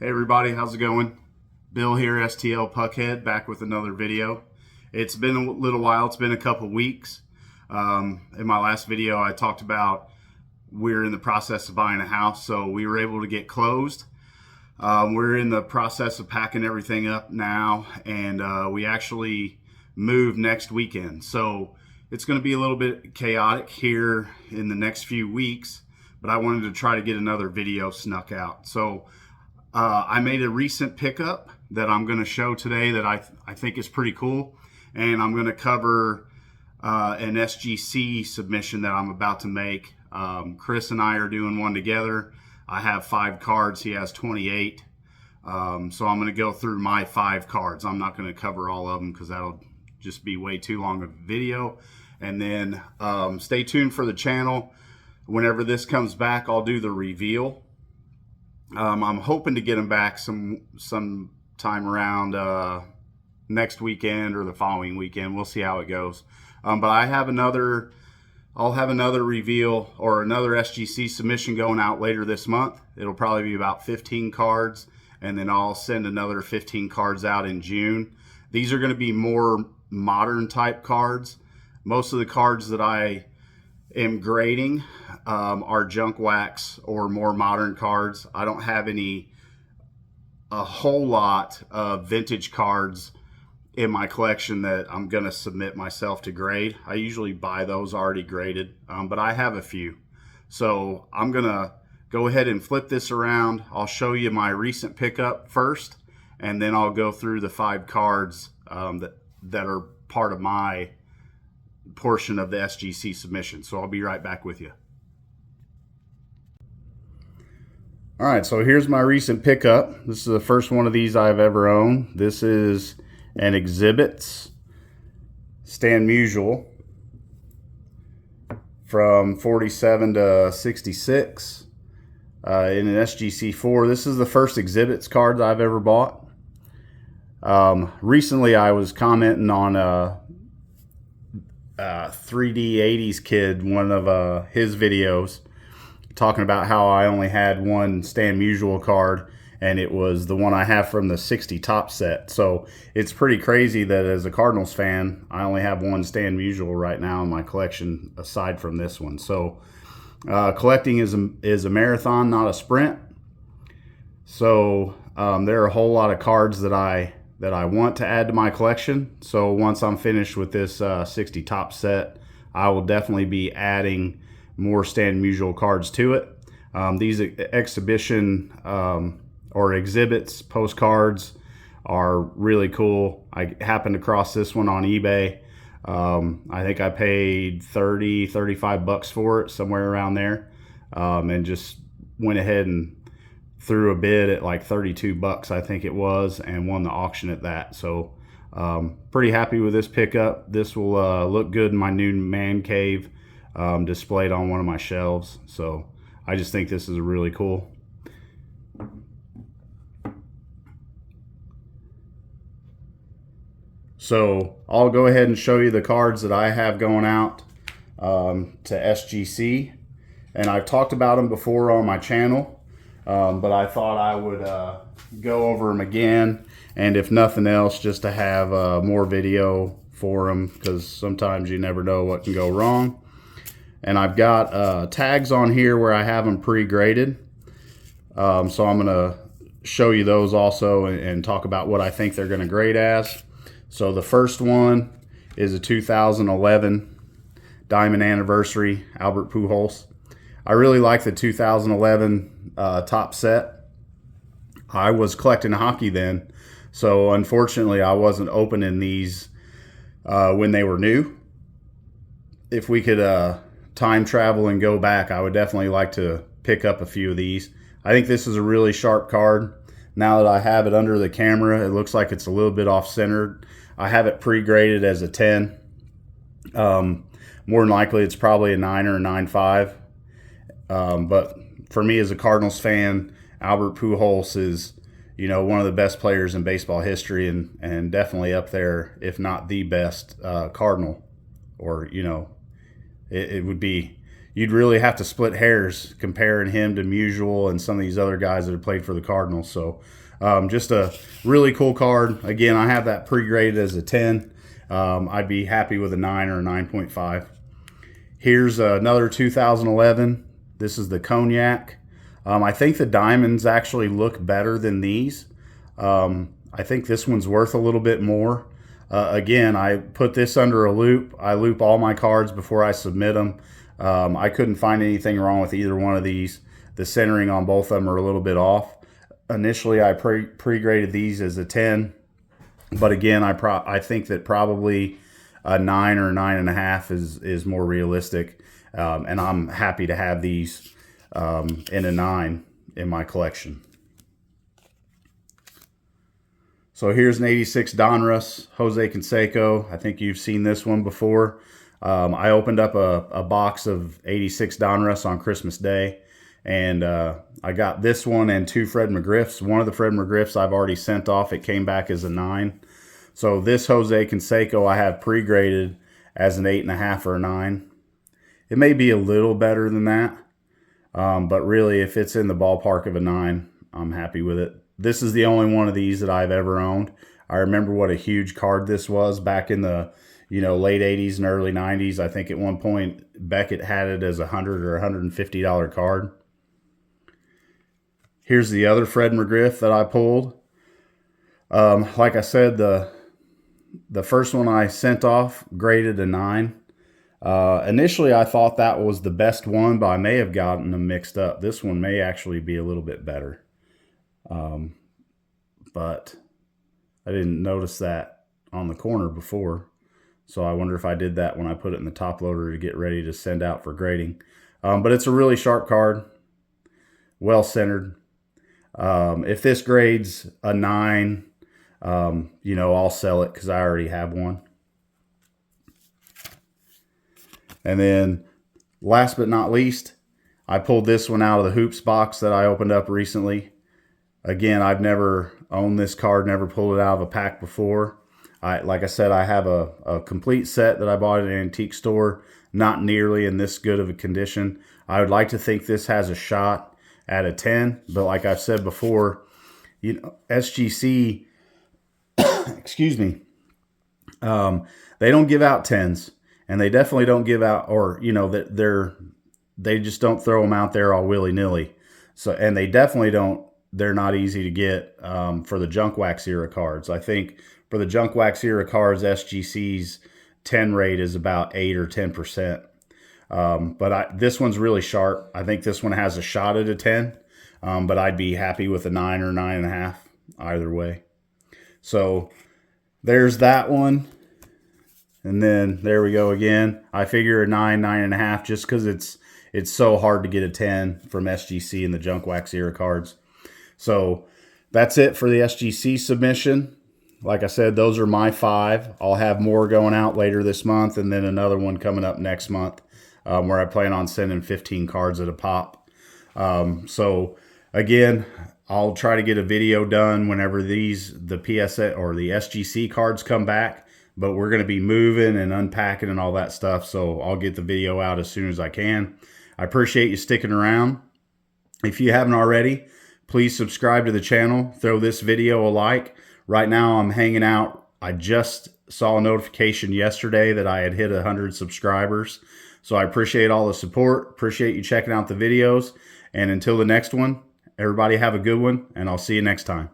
Hey everybody, how's it going? Bill here, STL Puckhead, back with another video. It's been a little while, it's been a couple weeks. In my last video I talked about we're in the process of buying a house, so we were able to get closed. We're in the process of packing everything up now, and we actually move next weekend. So it's going to be a little bit chaotic here in the next few weeks, but I wanted to try to get another video snuck out. So I made a recent pickup that I'm going to show today that I think is pretty cool, and I'm going to cover an SGC submission that I'm about to make. Chris and I are doing one together. I have 5 cards, he has 28. So I'm going to go through my 5 cards. I'm not going to cover all of them because that'll just be way too long of a video. And then stay tuned for the channel. Whenever this comes back, I'll do the reveal. I'm hoping to get them back some time around next weekend or the following weekend. We'll see how it goes. But I'll have another reveal or another SGC submission going out later this month. It'll probably be about 15 cards, and then I'll send another 15 cards out in June. These are going to be more modern type cards. Most of the cards that I am grading are junk wax or more modern cards. I don't have a whole lot of vintage cards in my collection that I'm going to submit myself to grade. I usually buy those already graded, but I have a few. So I'm going to go ahead and flip this around. I'll show you my recent pickup first, and then I'll go through the 5 cards that are part of my portion of the SGC submission. So I'll be right back with you. All right, so here's my recent pickup. This is the first one of these I've ever owned. This is an Exhibits Stan Musial from 47 to 66 in an SGC 4. This is the first Exhibits card I've ever bought. Recently I was commenting on 3D 80s Kid, one of his videos, talking about how I only had one Stan Musial card, and it was the one I have from the 60 top set. So it's pretty crazy that as a Cardinals fan, I only have one Stan Musial right now in my collection aside from this one. So collecting is a marathon, not a sprint. So there are a whole lot of cards that I want to add to my collection. So once I'm finished with this 60 top set, I will definitely be adding more Stan Musial cards to it. These exhibition or exhibits postcards are really cool. I happened to cross this one on eBay. I think I paid 35 bucks for it, somewhere around there, and just went ahead and threw a bid at like 32 bucks, I think it was, and won the auction at that. So pretty happy with this pickup. This will look good in my new man cave, displayed on one of my shelves. So I just think this is really cool. So I'll go ahead and show you the cards that I have going out to SGC, and I've talked about them before on my channel, but I thought I would go over them again, and if nothing else, just to have more video for them, because sometimes you never know what can go wrong. And I've got tags on here where I have them pre-graded, so I'm going to show you those also and talk about what I think they're going to grade as. So the first one is a 2011 Diamond Anniversary Albert Pujols. I really like the 2011 top set. I was collecting hockey then, so unfortunately I wasn't opening these when they were new. If we could time travel and go back, I would definitely like to pick up a few of these. I think this is a really sharp card. Now that I have it under the camera, it looks like it's a little bit off-centered. I have it pre-graded as a 10. More than likely, it's probably a 9 or a 9.5. But for me as a Cardinals fan, Albert Pujols is, you know, one of the best players in baseball history, and definitely up there, if not the best Cardinal. Or, you know, it would be, you'd really have to split hairs comparing him to Musial and some of these other guys that have played for the Cardinals. So just a really cool card. Again, I have that pre-graded as a 10. I'd be happy with a 9 or a 9.5. Here's another 2011. This is the Cognac. I think the diamonds actually look better than these. I think this one's worth a little bit more. Again, I put this under a loop. I loop all my cards before I submit them. I couldn't find anything wrong with either one of these. The centering on both of them are a little bit off. Initially, I pre-graded these as a 10. But again, I think that probably a 9 or 9.5 is more realistic. And I'm happy to have these in a 9 in my collection. So here's an 86 Donruss, Jose Canseco. I think you've seen this one before. I opened up a box of 86 Donruss on Christmas Day, and I got this one and 2 Fred McGriffs. One of the Fred McGriffs I've already sent off. It came back as a 9. So this Jose Canseco I have pre-graded as an 8.5 or a 9. It may be a little better than that, but really if it's in the ballpark of a 9, I'm happy with it. This is the only one of these that I've ever owned. I remember what a huge card this was back in the late 80s and early 90s. I think at one point Beckett had it as a $100 or $150 card. Here's the other Fred McGriff that I pulled. Like I said, the first one I sent off graded a 9. Initially I thought that was the best one, but I may have gotten them mixed up. This one may actually be a little bit better. But I didn't notice that on the corner before. So I wonder if I did that when I put it in the top loader to get ready to send out for grading. But it's a really sharp card, well centered. If this grades a 9, I'll sell it because I already have one. And then last but not least, I pulled this one out of the Hoops box that I opened up recently. Again, I've never owned this card, never pulled it out of a pack before. Like I said, I have a complete set that I bought at an antique store, not nearly in this good of a condition. I would like to think this has a shot at a 10, but like I've said before, SGC, excuse me, they don't give out 10s, and they definitely don't give out, or they just don't throw them out there all willy-nilly. So, and they definitely don't. They're not easy to get for the junk wax era cards. I think for the junk wax era cards, SGC's 10 rate is about 8 or 10%. But this one's really sharp. I think this one has a shot at a 10, but I'd be happy with a 9 or 9.5 either way. So there's that one. And then there we go again. I figure a 9, 9.5 just because it's so hard to get a 10 from SGC in the junk wax era cards. So that's it for the SGC submission. Like I said, those are my 5. I'll have more going out later this month, and then another one coming up next month where I plan on sending 15 cards at a pop. So again, I'll try to get a video done whenever the PSA or the SGC cards come back, but we're going to be moving and unpacking and all that stuff. So I'll get the video out as soon as I can. I appreciate you sticking around. If you haven't already, please subscribe to the channel. Throw this video a like. Right now I'm hanging out. I just saw a notification yesterday that I had hit 100 subscribers. So I appreciate all the support. Appreciate you checking out the videos. And until the next one, everybody have a good one, and I'll see you next time.